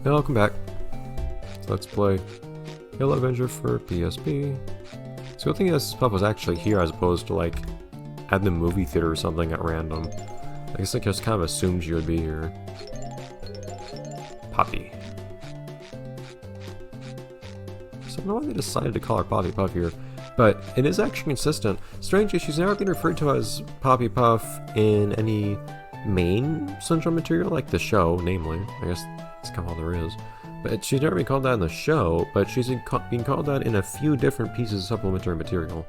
Welcome back. Let's play Halo Avenger for PSP. So the thing is, this pup was actually here as opposed to like at the movie theater or something at random. I guess I just kind of assumed you would be here. Poppy. So I don't know why they decided to call her Poppy Puff here, but it is actually consistent. Strangely, she's never been referred to as Poppy Puff in any main Central material, like the show, namely. I guess that's kind of all there is. But she's never been called that in the show, but she's been called that in a few different pieces of supplementary material.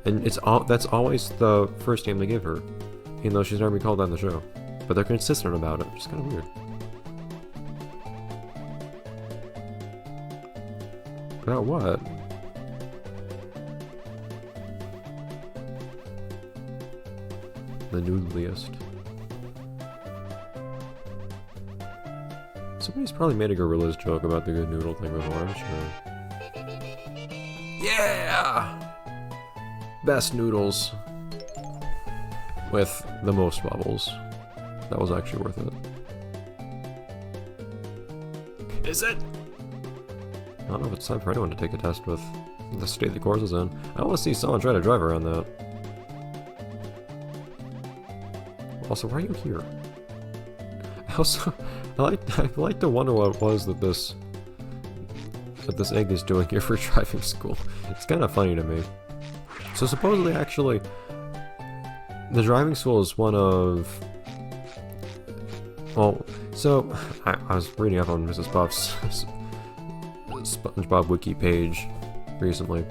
And that's always the first name they give her, even though she's never been called that in the show. But they're consistent about it, which is kind of weird. About what? The noodliest. Somebody's probably made a Gorillaz joke about the good noodle thing before, I'm sure. Yeah! Best noodles. With the most bubbles. That was actually worth it. Is it? I don't know if it's time for anyone to take a test with the state the course is in. I want to see someone try to drive around that. Also, why are you here? Also, I like to wonder what it was that this egg is doing here for driving school. It's kind of funny to me. So supposedly, actually, the driving school is one of... Well, so I was reading up on Mrs. Puff's Spongebob wiki page recently,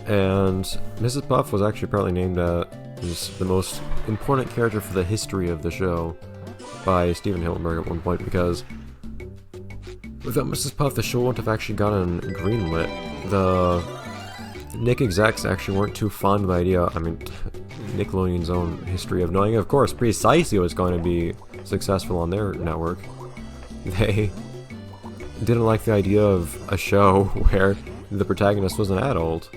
and Mrs. Puff was actually apparently named as the most important character for the history of the show by Steven Hillenburg at one point, because without Mrs. Puff the show wouldn't have actually gotten greenlit. The Nick execs actually weren't too fond of the idea, I mean Nickelodeon's own history of knowing of course precisely what's going to be successful on their network. They didn't like the idea of a show where the protagonist was an adult.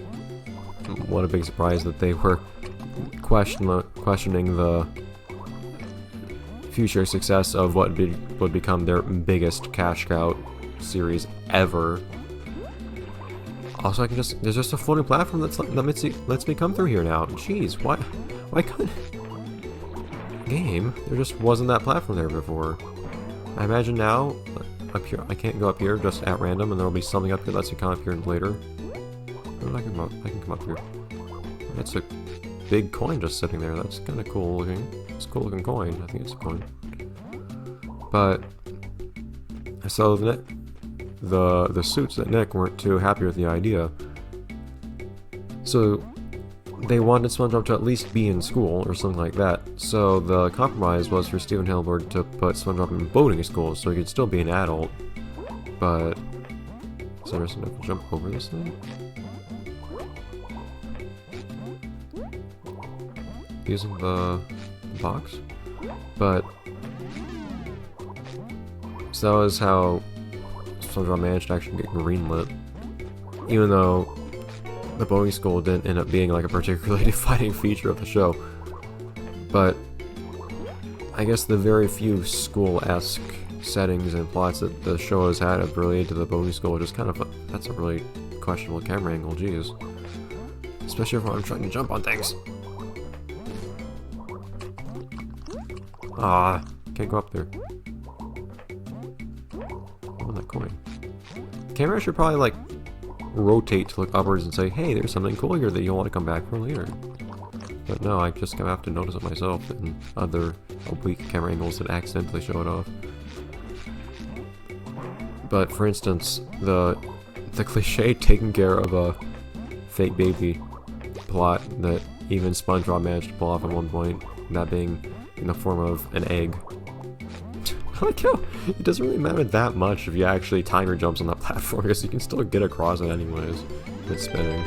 What a big surprise that they were questioning the future success of what would become their biggest cash cow series ever. Also, there's just a floating platform that lets me come through here now. Jeez, why couldn't game? There just wasn't that platform there before. I imagine now, up here, I can't go up here just at random, and there will be something up here that lets you come up here later. Oh, I can come up here. That's a big coin just sitting there. That's kind of cool looking. It's a cool looking coin. I think it's a coin. But so the suits at Nick weren't too happy with the idea. So they wanted SpongeBob to at least be in school or something like that. So the compromise was for Steven Hillenburg to put SpongeBob in boating school so he could still be an adult. But is there enough to jump over this thing? Using the box? But so that was how SpongeBob managed to actually get greenlit, even though the boating school didn't end up being like a particularly defining feature of the show. But I guess the very few school-esque settings and plots that the show has had have related to the boating school, which is kind of that's a really questionable camera angle, geez. Especially if I'm trying to jump on things. Ah, can't go up there. Oh, that coin. The camera should probably like rotate to look upwards and say, hey, there's something cool here that you'll want to come back for later. But no, I just have to notice it myself and other oblique camera angles that accidentally show it off. But for instance, the cliche taking care of a fake baby plot that even SpongeBob managed to pull off at one point, that being in the form of an egg. I like how it doesn't really matter that much if you actually timer jumps on that platform, because you can still get across it anyways. It's spinning.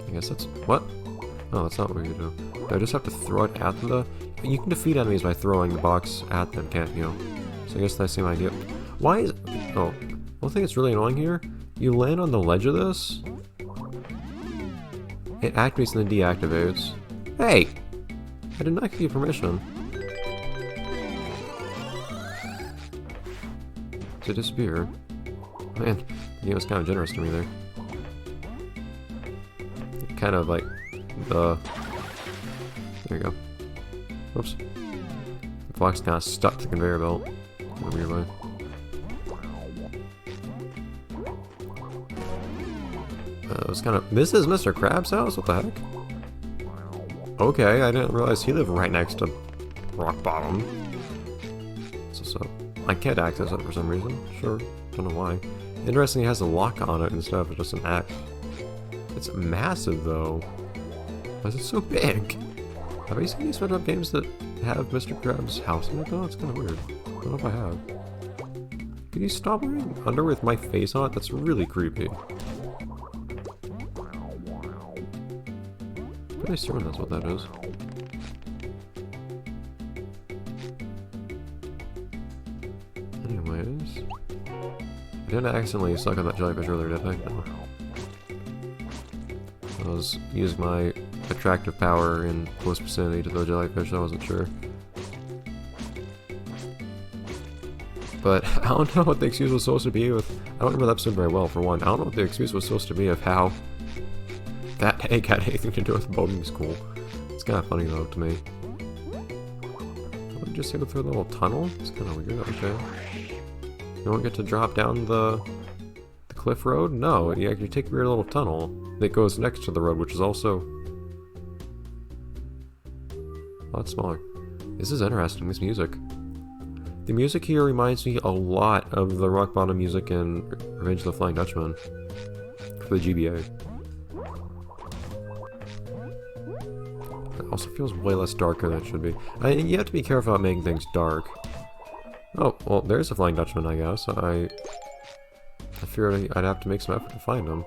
I guess that's... what? Oh, that's not what you do. Do I just have to throw it at the... You can defeat enemies by throwing the box at them, can't you? So I guess that's the same idea. Why is... oh, one thing that's really annoying here, you land on the ledge of this, It activates and then deactivates. Hey! I did not give you permission. To disappear. Man, the game was kind of generous to me there. Kind of like the... There you go. Whoops. The block's kind of stuck to the conveyor belt in a weird way. It was kind of... This is Mr. Krabs' house? What the heck? Okay, I didn't realize he lived right next to Rock Bottom. So I can't access it for some reason. Sure, don't know why. Interesting, he has a lock on it instead of just an axe. It's massive though. Why is it so big? Have you seen these SpongeBob games that have Mr. Krabs' house in it though? It's kind of weird. I don't know if I have. Could you stop wearing underwear with my face on it? That's really creepy. Pretty certain that's what that is. Anyways... I didn't accidentally suck on that jellyfish earlier, did I? No. I was using my attractive power in close vicinity to the jellyfish, I wasn't sure. But I don't know what the excuse was supposed to be with... I don't remember the episode very well, for one. I don't know what the excuse was supposed to be of how that egg had anything to do with boating school. It's kind of funny though, to me. Did we just go through a little tunnel? It's kind of weird, okay. You don't get to drop down the cliff road? No, you take a weird little tunnel that goes next to the road, which is also a lot smaller. This is interesting, this music. The music here reminds me a lot of the rock bottom music in Revenge of the Flying Dutchman for the GBA. It also feels way less darker than it should be. You have to be careful about making things dark. Oh, well, there's a Flying Dutchman, I guess. I feared I'd have to make some effort to find him.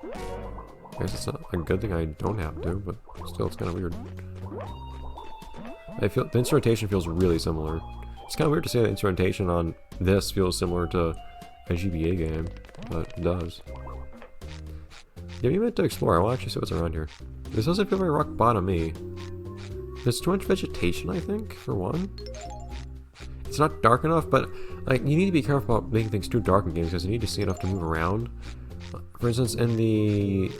I guess it's not a good thing I don't have to, but still, it's kind of weird. I feel the instrumentation feels really similar. It's kind of weird to say that instrumentation on this feels similar to a GBA game, but it does. Yeah, you meant to explore. I want to actually see what's around here. This doesn't feel very rock bottom-y. There's too much vegetation, I think, for one. It's not dark enough, but like you need to be careful about making things too dark in games because you need to see enough to move around. For instance, in the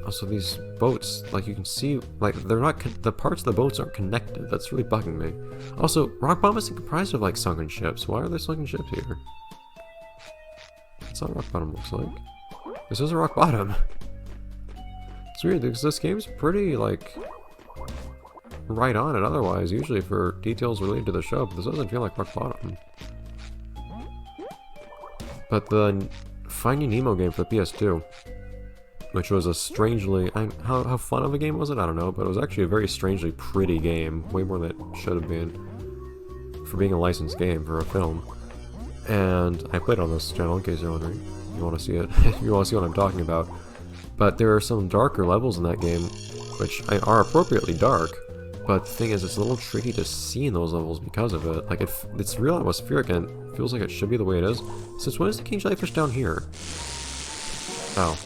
also these boats, like you can see, like they're not the parts of the boats aren't connected. That's really bugging me. Also, Rock Bottom isn't comprised of like sunken ships. Why are there sunken ships here? That's not Rock Bottom looks like. This is a Rock Bottom. It's weird because this game's pretty like right on it otherwise, usually for details related to the show, but this doesn't feel like Rock Bottom. But the Finding Nemo game for the PS2, which was a strangely... how fun of a game was it? I don't know, but it was actually a very strangely pretty game, way more than it should have been for being a licensed game for a film. And I played on this channel in case you're wondering. You want to see it, you want to see what I'm talking about. But there are some darker levels in that game, which are appropriately dark. But the thing is, it's a little tricky to see in those levels because of it. Like, it's real atmospheric and it feels like it should be the way it is. Since when is the king jellyfish down here? Oh.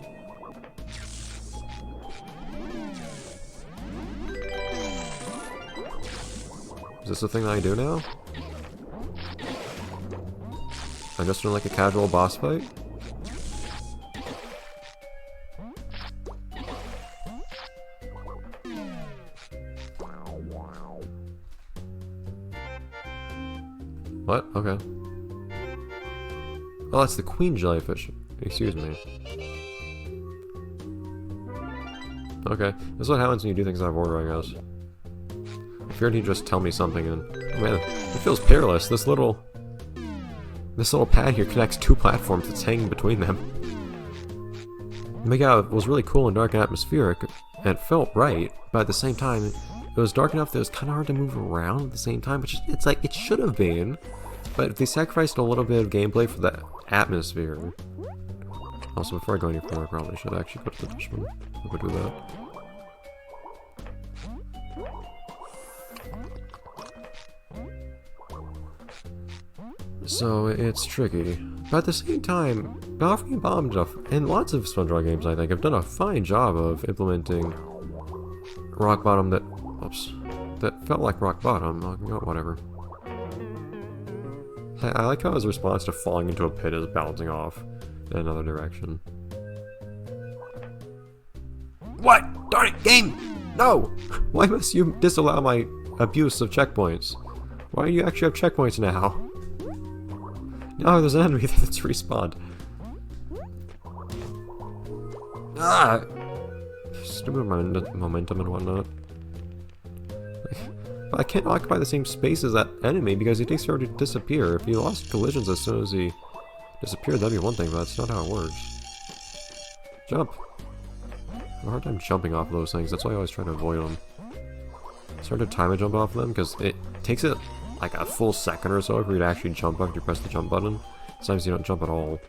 Is this the thing that I do now? I'm just doing like a casual boss fight? What? Okay. Oh, that's the queen jellyfish. Excuse me. Okay. This is what happens when you do things out of order, I guess. I feared he'd just tell me something and... Oh man, it feels peerless. This little pad here connects two platforms that's hanging between them. Yeah, it was really cool and dark and atmospheric, and it felt right, but at the same time, it was dark enough that it was kind of hard to move around at the same time, which it's like, it should have been, but if they sacrificed a little bit of gameplay for the atmosphere. Also, before I go any further, I probably should actually go to the Dutchman. I would do that. So, it's tricky. But at the same time, Balcony and Bomb and lots of SpongeBob games, I think, have done a fine job of implementing rock bottom that, oops, that felt like rock bottom. Whatever. I like how his response to falling into a pit is bouncing off in another direction. What? Darn it, game! No! Why must you disallow my abuse of checkpoints? Why do you actually have checkpoints now? No, there's an enemy that's respawned. Ah! Stupid momentum and whatnot. But I can't occupy the same space as that enemy because he takes forever to disappear. If he lost collisions as soon as he disappeared, that'd be one thing, but that's not how it works. Jump! I have a hard time jumping off of those things, that's why I always try to avoid them. Start to time a jump off of them because it takes it like a full second or so for you to actually jump after you press the jump button. Sometimes you don't jump at all.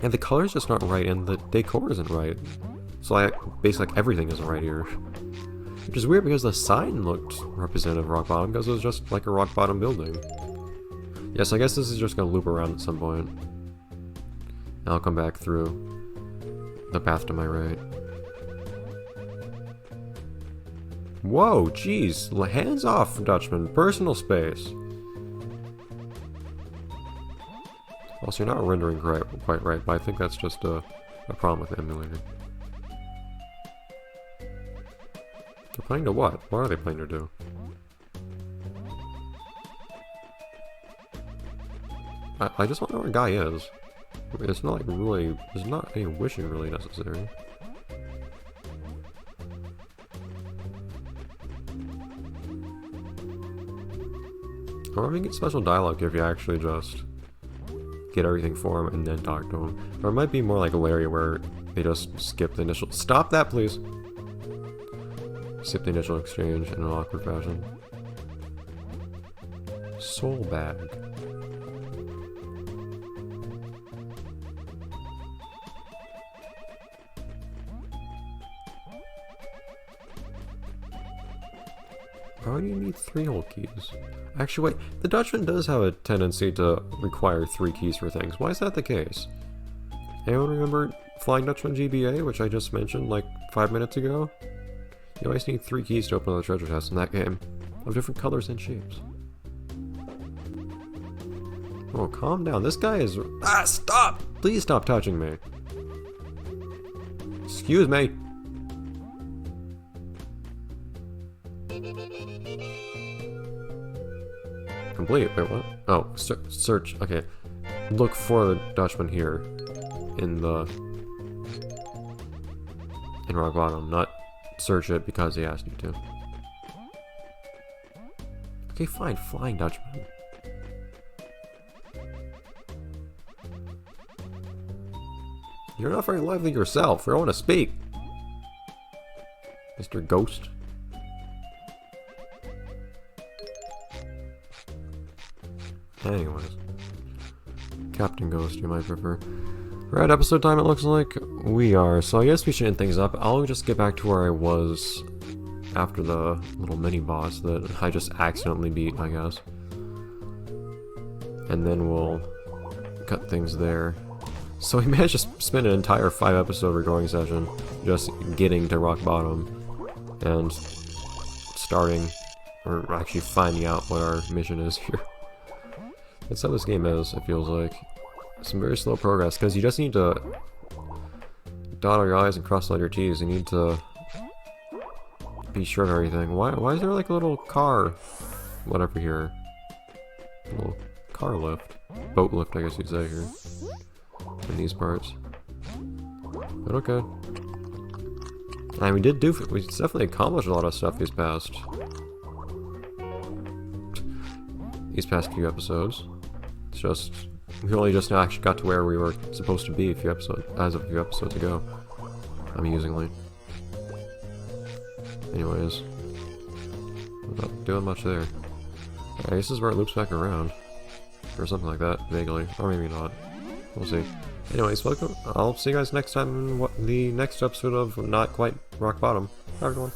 And the color's just not right, and the decor isn't right. So basically everything isn't right here. Which is weird because the sign looked representative of rock bottom because it was just like a rock bottom building. Yes, I guess this is just gonna loop around at some point. And I'll come back through the path to my right. Whoa, jeez, hands off, Dutchman. Personal space. Also, you're not rendering quite right, but I think that's just a problem with the emulator. They're playing to what? What are they playing to do? I just want to know where a guy is. It's not like really, there's not any wishing really necessary. Or we get special dialogue if you actually just get everything for him and then talk to him. Or it might be more like Larry where they just skip the initial— Stop that, please! Skip the initial exchange in an awkward fashion. Soul bag. Why do you need 3 whole keys? Actually, wait, the Dutchman does have a tendency to require 3 keys for things. Why is that the case? Anyone remember Flying Dutchman GBA, which I just mentioned like 5 minutes ago? You always need 3 keys to open the treasure chest in that game, of different colors and shapes. Oh, calm down. This guy is— Ah, stop! Please stop touching me. Excuse me. Complete. Wait, what? Oh, search. Okay. Look for the Dutchman here. In rock bottom. Not search it because he asked you to. Okay, fine. Flying Dutchman. You're not very lively yourself. I don't want to speak. Mr. Ghost. Anyways. Captain Ghost, you might prefer. We're at episode time, it looks like. We are. So I guess we should end things up. I'll just get back to where I was after the little mini-boss that I just accidentally beat, I guess. And then we'll cut things there. So we managed to spend an entire 5-episode recording session just getting to rock bottom and starting, or actually finding out what our mission is here. That's how this game is, it feels like. Some very slow progress, because you just need to dot all your I's and cross all your T's. You need to be sure of everything. Why is there like a little car, whatever here? A little car lift. Boat lift, I guess you'd say here. In these parts. But okay. And we definitely accomplished a lot of stuff these past few episodes. It's just, we only just now actually got to where we were supposed to be a few episodes ago. Amusingly. Anyways. Not doing much there. I guess this is where it loops back around. Or something like that, vaguely. Or maybe not. We'll see. Anyways, welcome. I'll see you guys next time in the next episode of Not Quite Rock Bottom. Bye everyone.